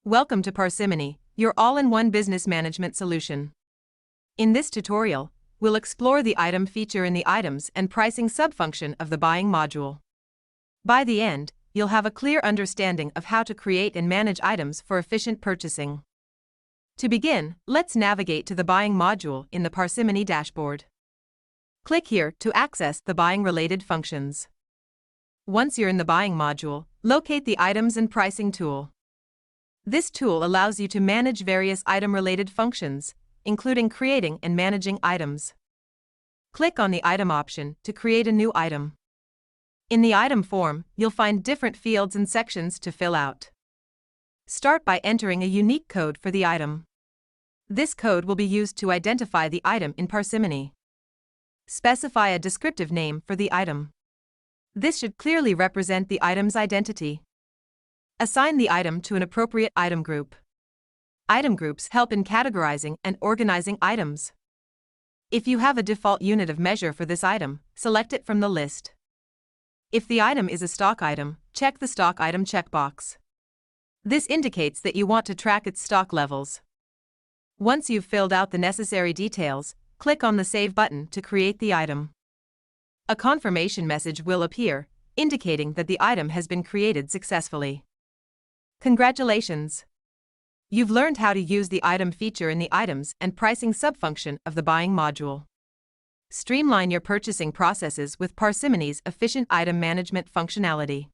Welcome to Parsimony, your all-in-one business management solution. In this tutorial, we'll explore the item feature in the items and pricing subfunction of the buying module. By the end, you'll have a clear understanding of how to create and manage items for efficient purchasing. To begin, let's navigate to the buying module in the Parsimony dashboard. Click here to access the buying-related functions. Once you're in the buying module, locate the Items and Pricing tool. This tool allows you to manage various item-related functions, including creating and managing items. Click on the Item option to create a new item. In the item form, you'll find different fields and sections to fill out. Start by entering a unique code for the item. This code will be used to identify the item in Parsimony. Specify a descriptive name for the item. This should clearly represent the item's identity. Assign the item to an appropriate item group. Item groups help in categorizing and organizing items. If you have a default unit of measure for this item, select it from the list. If the item is a stock item, check the Stock Item checkbox. This indicates that you want to track its stock levels. Once you've filled out the necessary details, click on the Save button to create the item. A confirmation message will appear, indicating that the item has been created successfully. Congratulations! You've learned how to use the item feature in the items and pricing subfunction of the buying module. Streamline your purchasing processes with Parsimony's efficient item management functionality.